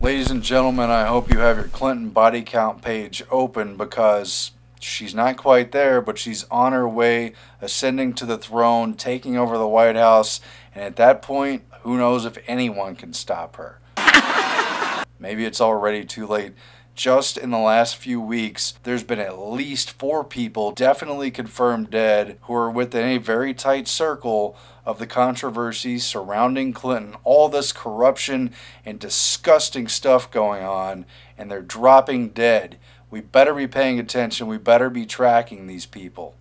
Ladies and gentlemen, I hope you have your Clinton body count page open because she's not quite there, but she's on her way, ascending to the throne, taking over the White House, and at that point, who knows if anyone can stop her. Maybe it's already too late. Just in the last few weeks, there's been at least 4 people definitely confirmed dead who are within a very tight circle of the controversy surrounding Clinton. All this corruption and disgusting stuff going on, and they're dropping dead. We better be paying attention. We better be tracking these people.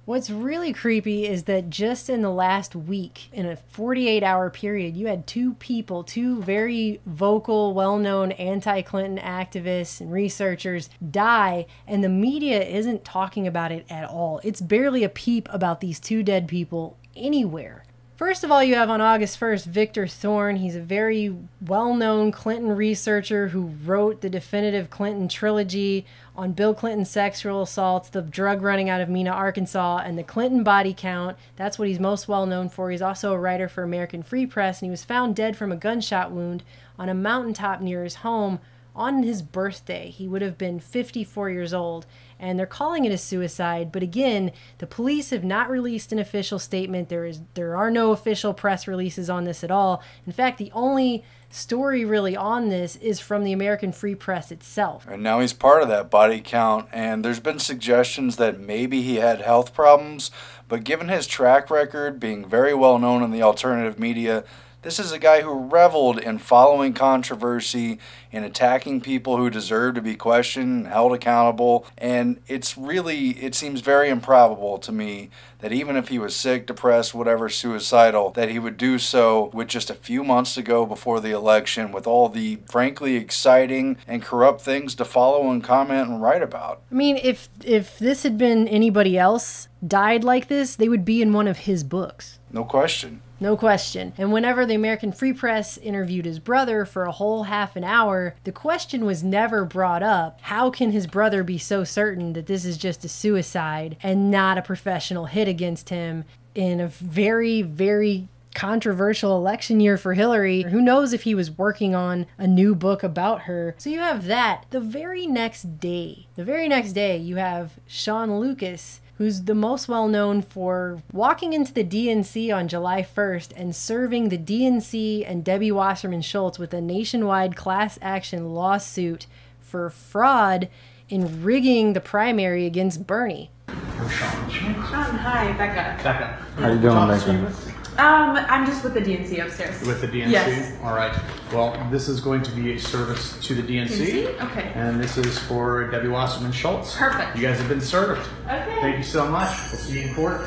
What's really creepy is that just in the last week, in a 48-hour period, you had 2 people, 2 very vocal, well-known anti-Clinton activists and researchers die, and the media isn't talking about it at all. It's barely a peep about these 2 dead people anywhere. First of all, you have on August 1st, Victor Thorn. He's a very well-known Clinton researcher who wrote the definitive Clinton trilogy on Bill Clinton's sexual assaults, the drug running out of Mena, Arkansas, and the Clinton body count. That's what he's most well known for. He's also a writer for American Free Press, and he was found dead from a gunshot wound on a mountaintop near his home on his birthday. He would have been 54 years old, and they're calling it a suicide. But again, the police have not released an official statement. There are no official press releases on this at all. In fact, the only story really on this is from the American Free Press itself. And now he's part of that body count, and there's been suggestions that maybe he had health problems, but given his track record being very well known in the alternative media, this is a guy who reveled in following controversy and attacking people who deserve to be questioned and held accountable. And it seems very improbable to me that even if he was sick, depressed, whatever, suicidal, that he would do so with just a few months to go before the election, with all the frankly exciting and corrupt things to follow and comment and write about. I mean, if this had been anybody else died like this, they would be in one of his books. No question. No question. And whenever the American Free Press interviewed his brother for a whole half an hour, the question was never brought up, how can his brother be so certain that this is just a suicide and not a professional hit against him in a very, very controversial election year for Hillary? Who knows if he was working on a new book about her. So you have that. The very next day, you have Sean Lucas, who's the most well known for walking into the DNC on July 1st and serving the DNC and Debbie Wasserman Schultz with a nationwide class action lawsuit for fraud in rigging the primary against Bernie. Sean, hi, Becca. Becca. How you doing, Becca? I'm just with the DNC upstairs. With the DNC? Yes. All right. Well, this is going to be a service to the DNC. Okay. And this is for Debbie Wasserman Schultz. Perfect. You guys have been served. Okay. Thank you so much. We'll see you in court.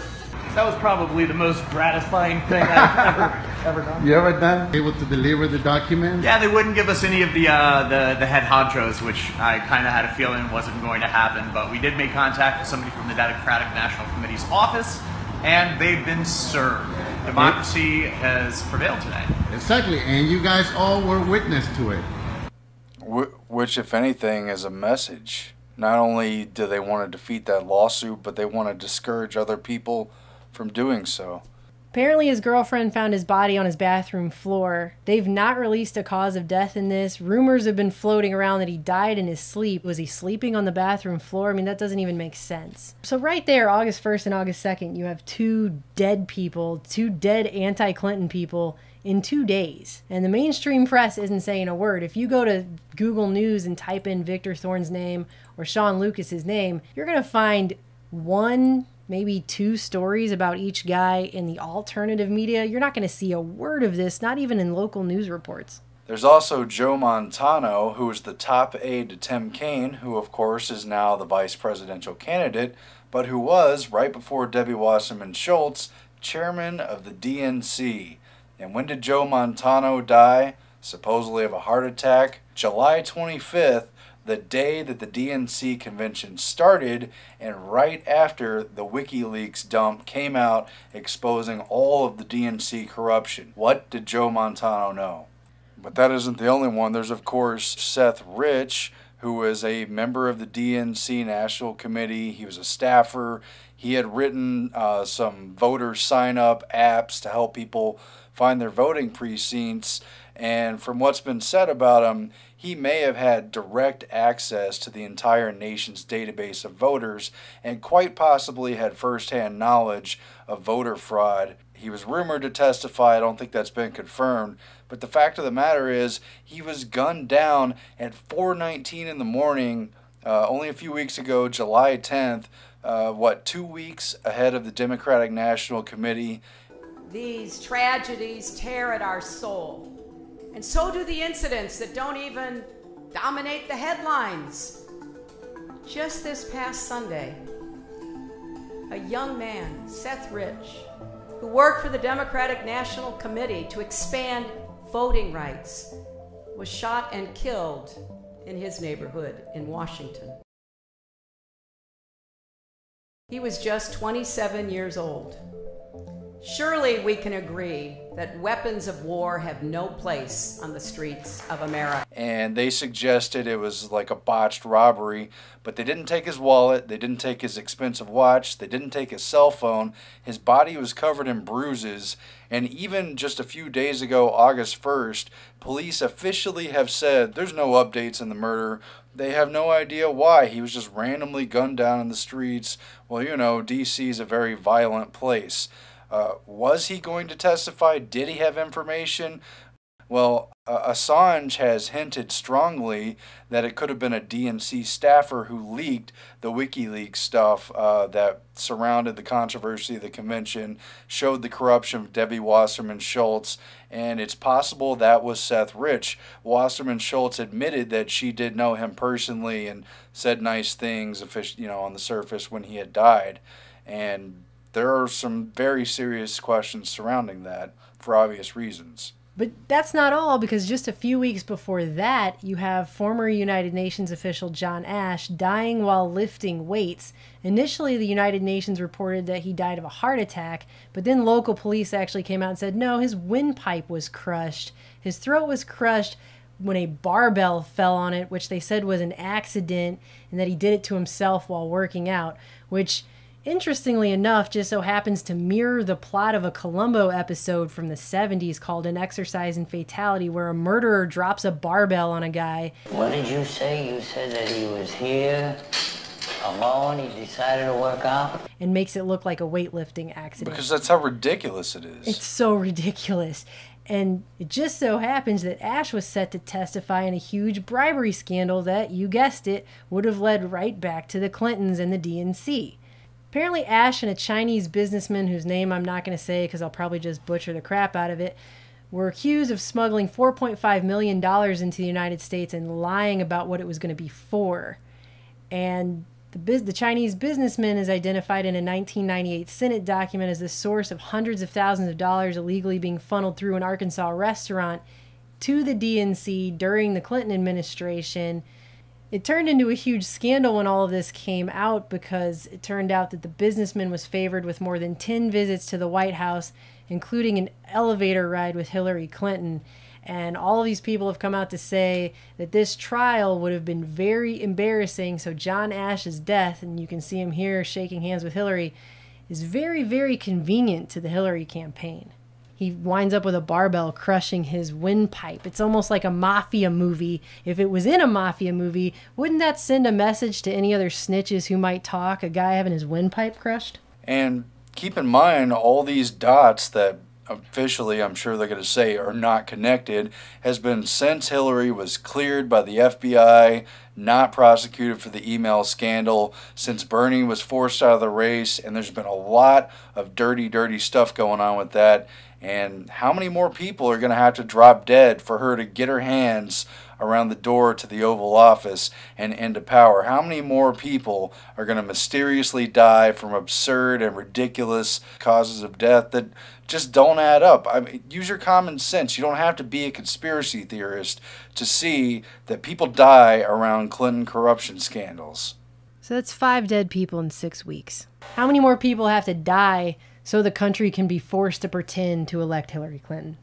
That was probably the most gratifying thing I've ever done. You ever done? Able to deliver the document? Yeah, they wouldn't give us any of the head honchos, which I kind of had a feeling wasn't going to happen. But we did make contact with somebody from the Democratic National Committee's office, and they've been served. Democracy has prevailed tonight. Exactly, and you guys all were witness to it. Which, if anything, is a message. Not only do they want to defeat that lawsuit, but they want to discourage other people from doing so. Apparently his girlfriend found his body on his bathroom floor. They've not released a cause of death in this. Rumors have been floating around that he died in his sleep. Was he sleeping on the bathroom floor? I mean, that doesn't even make sense. So right there, August 1st and August 2nd, you have 2 dead people, 2 dead anti-Clinton people in 2 days. And the mainstream press isn't saying a word. If you go to Google News and type in Victor Thorn's name or Sean Lucas's name, you're going to find 1, maybe 2 stories about each guy in the alternative media. You're not going to see a word of this, not even in local news reports. There's also Joe Montano, who was the top aide to Tim Kaine, who of course is now the vice presidential candidate, but who was, right before Debbie Wasserman Schultz, chairman of the DNC. And when did Joe Montano die? Supposedly of a heart attack. July 25th, the day that the DNC convention started, and right after the WikiLeaks dump came out exposing all of the DNC corruption. What did Joe Montano know? But that isn't the only one. There's, of course, Seth Rich, who was a member of the DNC National Committee. He was a staffer. He had written some voter sign-up apps to help people find their voting precincts. And from what's been said about him, he may have had direct access to the entire nation's database of voters and quite possibly had firsthand knowledge of voter fraud. He was rumored to testify. I don't think that's been confirmed. But the fact of the matter is, he was gunned down at 4:19 in the morning only a few weeks ago, July 10th, 2 weeks ahead of the Democratic National Committee. These tragedies tear at our soul, and so do the incidents that don't even dominate the headlines. Just this past Sunday, a young man, Seth Rich, who worked for the Democratic National Committee to expand voting rights, was shot and killed in his neighborhood in Washington. He was just 27 years old. Surely we can agree that weapons of war have no place on the streets of America. And they suggested it was like a botched robbery, but they didn't take his wallet, they didn't take his expensive watch, they didn't take his cell phone. His body was covered in bruises, and even just a few days ago, August 1st, police officially have said there's no updates in the murder. They have no idea why. He was just randomly gunned down in the streets. Well, you know, D.C. is a very violent place. Was he going to testify? Did he have information? Well, Assange has hinted strongly that it could have been a DNC staffer who leaked the WikiLeaks stuff that surrounded the controversy of the convention, showed the corruption of Debbie Wasserman Schultz, and it's possible that was Seth Rich. Wasserman Schultz admitted that she did know him personally and said nice things, on the surface when he had died, and there are some very serious questions surrounding that for obvious reasons. But that's not all, because just a few weeks before that, you have former United Nations official John Ash dying while lifting weights. Initially, the United Nations reported that he died of a heart attack, but then local police actually came out and said, no, his windpipe was crushed. His throat was crushed when a barbell fell on it, which they said was an accident, and that he did it to himself while working out, which, interestingly enough, just so happens to mirror the plot of a Columbo episode from the 70s called An Exercise in Fatality, where a murderer drops a barbell on a guy. What did you say? You said that he was here alone, he decided to work out? And makes it look like a weightlifting accident. Because that's how ridiculous it is. It's so ridiculous. And it just so happens that Ash was set to testify in a huge bribery scandal that, you guessed it, would have led right back to the Clintons and the DNC. Apparently Ash and a Chinese businessman whose name I'm not going to say because I'll probably just butcher the crap out of it, were accused of smuggling $4.5 million into the United States and lying about what it was going to be for. And the Chinese businessman is identified in a 1998 Senate document as the source of hundreds of thousands of dollars illegally being funneled through an Arkansas restaurant to the DNC during the Clinton administration. It turned into a huge scandal when all of this came out, because it turned out that the businessman was favored with more than 10 visits to the White House, including an elevator ride with Hillary Clinton. And all of these people have come out to say that this trial would have been very embarrassing. So John Ash's death, and you can see him here shaking hands with Hillary, is very, very convenient to the Hillary campaign. He winds up with a barbell crushing his windpipe. It's almost like a mafia movie. If it was in a mafia movie, wouldn't that send a message to any other snitches who might talk, a guy having his windpipe crushed? And keep in mind, all these dots that officially I'm sure they're going to say are not connected has been since Hillary was cleared by the FBI, not prosecuted for the email scandal, since Bernie was forced out of the race, and there's been a lot of dirty, dirty stuff going on with that. And how many more people are going to have to drop dead for her to get her hands around the door to the Oval Office and into power? How many more people are going to mysteriously die from absurd and ridiculous causes of death that just don't add up? I mean, use your common sense. You don't have to be a conspiracy theorist to see that people die around Clinton corruption scandals. So that's 5 dead people in 6 weeks. How many more people have to die so the country can be forced to pretend to elect Hillary Clinton?